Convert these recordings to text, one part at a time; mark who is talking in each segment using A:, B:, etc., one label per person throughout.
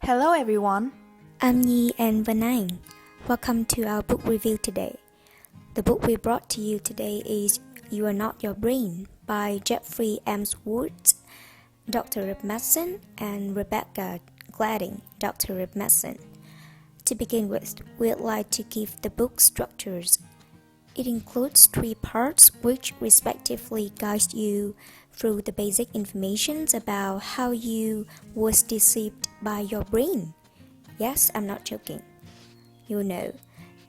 A: Hello everyone.
B: I'm Nguyen Van Anh. Welcome to our book review today. The book we brought to you today is You Are Not Your Brain by Jeffrey M. Schwart, Dr. of Medicine, and Rebecca Gladding, Dr. of Medicine. To begin with, we'd like to give the book structures. It includes 3 parts which respectively guide you through the basic information about how you was deceived by your brain. Yes, I'm not joking. You know.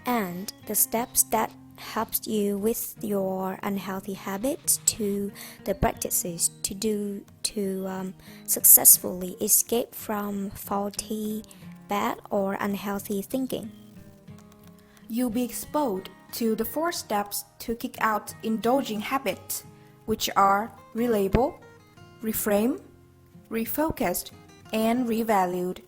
B: And the steps that helps you with your unhealthy habits to the practices to do to successfully escape from faulty, bad or unhealthy thinking.
A: You'll be exposed to the 4 steps to kick out indulging habits, which are relabel, reframe, refocused, and revalued.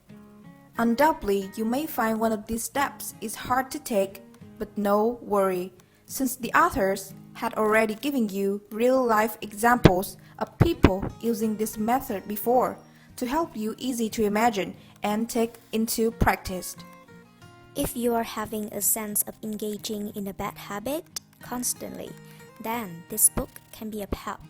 A: Undoubtedly, you may find one of these steps is hard to take, but no worry, since the authors had already given you real-life examples of people using this method before to help you easy to imagine and take into practice.
B: If you are having a sense of engaging in a bad habit constantly, then this book can be a help.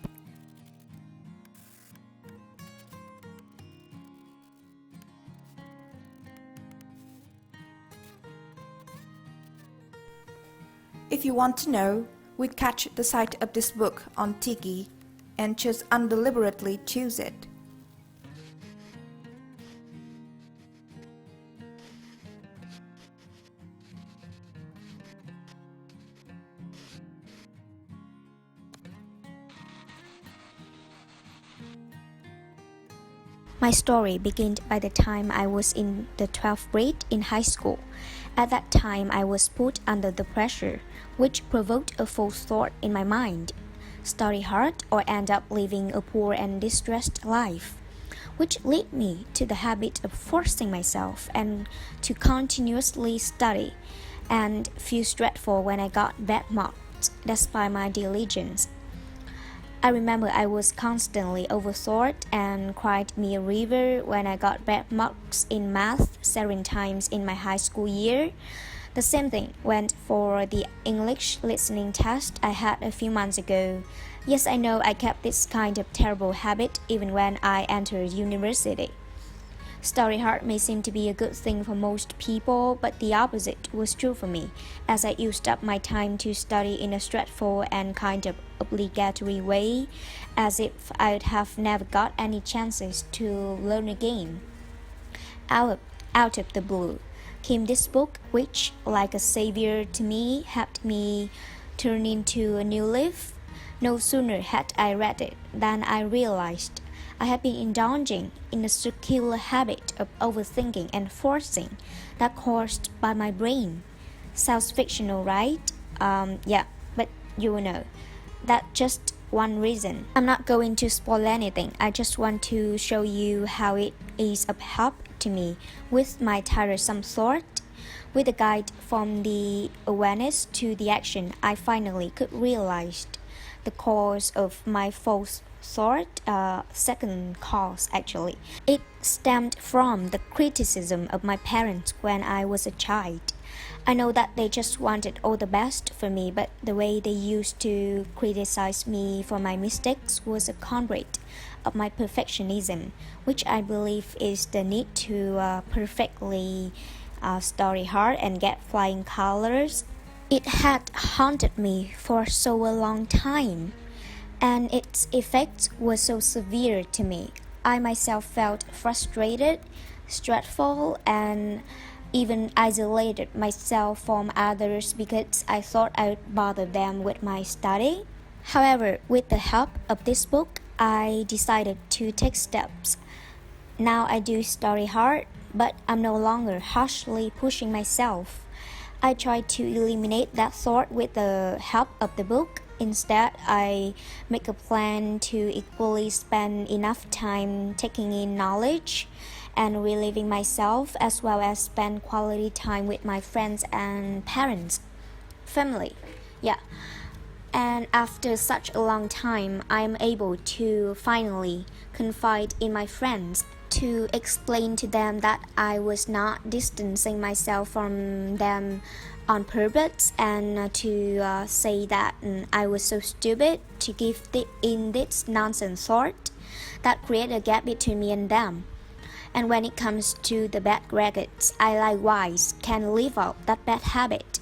A: If you want to know, we catch the sight of this book on Tiki and just undeliberately choose it.
B: My story began by the time I was in the 12th grade in high school. At that time, I was put under the pressure, which provoked a false thought in my mind: study hard or end up living a poor and distressed life, which led me to the habit of forcing myself and to continuously study and feel dreadful when I got bad marks despite my diligence. I remember I was constantly overthought and cried me a river when I got bad marks in math 7 times in my high school year. The same thing went for the English listening test I had a few months ago. Yes, I know I kept this kind of terrible habit even when I entered university. Study hard may seem to be a good thing for most people, but the opposite was true for me, as I used up my time to study in a stressful and kind of obligatory way, as if I'd have never got any chances to learn again. Out of the blue came this book, which, like a savior to me, helped me turn into a new leaf. No sooner had I read it than I realized I had been indulging in a circular habit of overthinking and forcing that caused by my brain. Sounds fictional, right? Yeah, but you will know. That's just one reason. I'm not going to spoil anything. I just want to show you how it is of help to me with my tiresome thought. With a guide from the awareness to the action, I finally could realize the cause of my false thought, second cause actually. It stemmed from the criticism of my parents when I was a child. I know that they just wanted all the best for me, but the way they used to criticize me for my mistakes was a conduit of my perfectionism, which I believe is the need to perfectly study hard and get flying colors. It had haunted me for so a long time, and its effects were so severe to me. I myself felt frustrated, stressful, and even isolated myself from others because I thought I would bother them with my study. However, with the help of this book, I decided to take steps. Now I do study hard, but I'm no longer harshly pushing myself. I try to eliminate that thought with the help of the book. Instead, I make a plan to equally spend enough time taking in knowledge and relieving myself, as well as spend quality time with my friends and parents, family. Yeah. And after such a long time, I am able to finally confide in my friends to explain to them that I was not distancing myself from them on purpose, and to say that I was so stupid to give in this nonsense thought that created a gap between me and them. And when it comes to the bad grades, I likewise can live out that bad habit.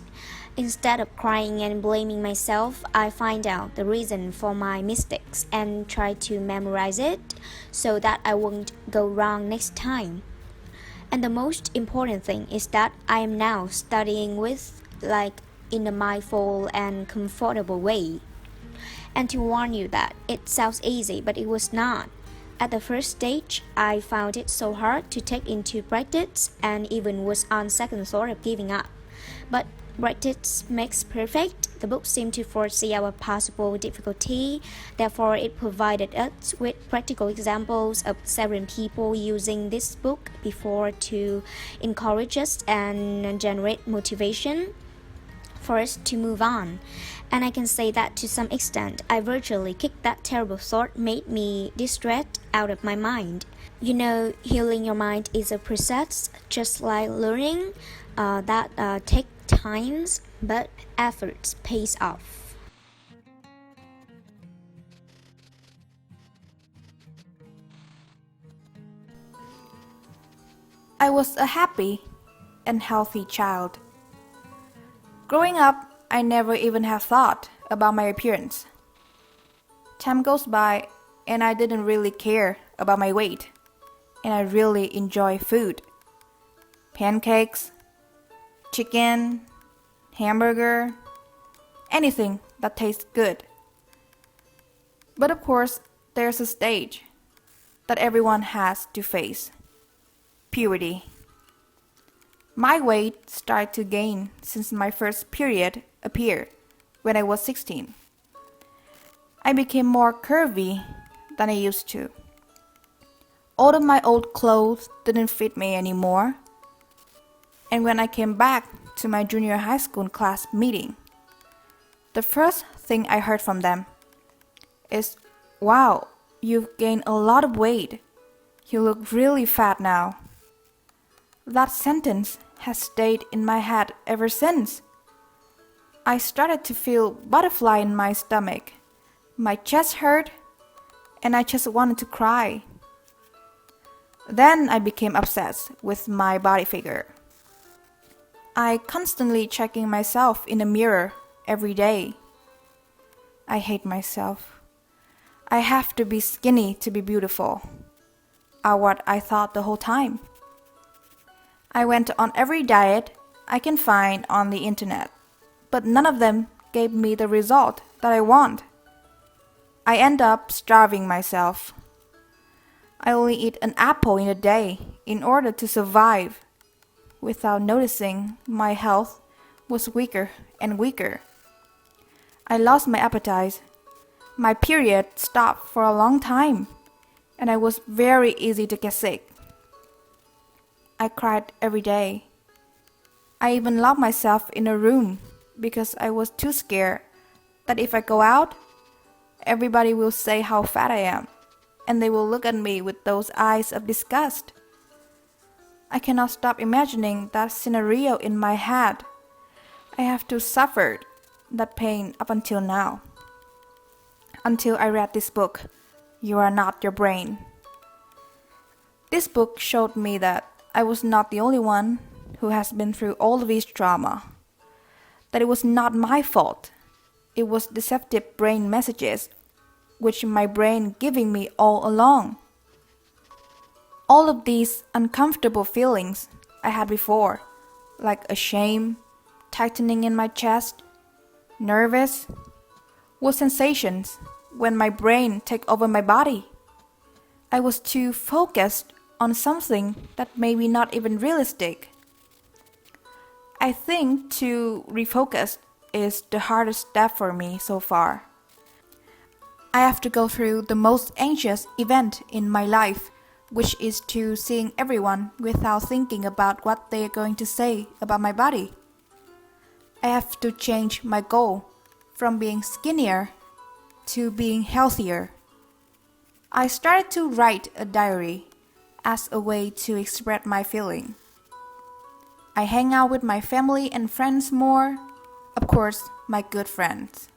B: Instead of crying and blaming myself, I find out the reason for my mistakes and try to memorize it so that I won't go wrong next time. And the most important thing is that I am now studying in a mindful and comfortable way. And to warn you that it sounds easy, but it was not. At the first stage, I found it so hard to take into practice and even was on second thought of giving up. But practice makes perfect. The book seemed to foresee our possible difficulty. Therefore, it provided us with practical examples of several people using this book before to encourage us and generate motivation for us to move on. And I can say that to some extent, I virtually kicked that terrible thought made me distressed out of my mind. You know, healing your mind is a process, just like learning, that takes times, but efforts pays off.
A: I was a happy and healthy child. Growing up, I never even have thought about my appearance. Time goes by and I didn't really care about my weight, and I really enjoy food. Pancakes, chicken, hamburger, anything that tastes good. But of course, there's a stage that everyone has to face. Puberty. My weight started to gain since my first period appeared when I was 16. I became more curvy than I used to. All of my old clothes didn't fit me anymore. And when I came back to my junior high school class meeting, the first thing I heard from them is, "Wow, you've gained a lot of weight. You look really fat now." That sentence has stayed in my head ever since. I started to feel butterfly in my stomach. My chest hurt, and I just wanted to cry. Then I became obsessed with my body figure. I constantly checking myself in the mirror every day. I hate myself. I have to be skinny to be beautiful, are what I thought the whole time. I went on every diet I can find on the internet, but none of them gave me the result that I want. I end up starving myself. I only eat an apple in a day in order to survive. Without noticing, my health was weaker and weaker. I lost my appetite. My period stopped for a long time, and I was very easy to get sick. I cried every day. I even locked myself in a room because I was too scared that if I go out, everybody will say how fat I am, and they will look at me with those eyes of disgust. I cannot stop imagining that scenario in my head. I have to suffer that pain up until now. Until I read this book, You Are Not Your Brain. This book showed me that I was not the only one who has been through all of this trauma. That it was not my fault. It was deceptive brain messages which my brain giving me all along. All of these uncomfortable feelings I had before, like a shame, tightening in my chest, nervous, were sensations when my brain took over my body. I was too focused on something that may be not even realistic. I think to refocus is the hardest step for me so far. I have to go through the most anxious event in my life, which is to seeing everyone without thinking about what they are going to say about my body. I have to change my goal from being skinnier to being healthier. I started to write a diary as a way to express my feeling. I hang out with my family and friends more, of course, my good friends.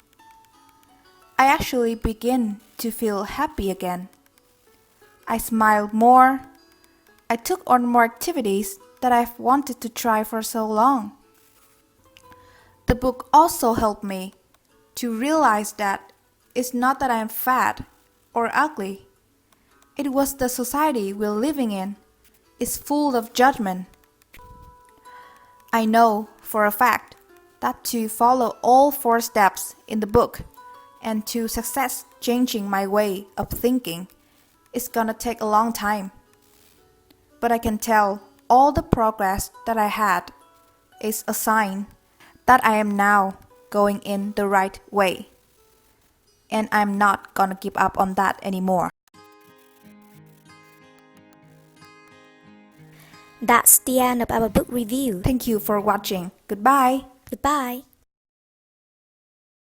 A: I actually begin to feel happy again. I smiled more. I took on more activities that I've wanted to try for so long. The book also helped me to realize that it's not that I'm fat or ugly. It was the society we're living in. It's full of judgment. I know for a fact that to follow all 4 steps in the book and to success changing my way of thinking, it's gonna take a long time. But I can tell all the progress that I had is a sign that I am now going in the right way. And I'm not gonna give up on that anymore.
B: That's the end of our book review.
A: Thank you for watching. Goodbye.
B: Goodbye.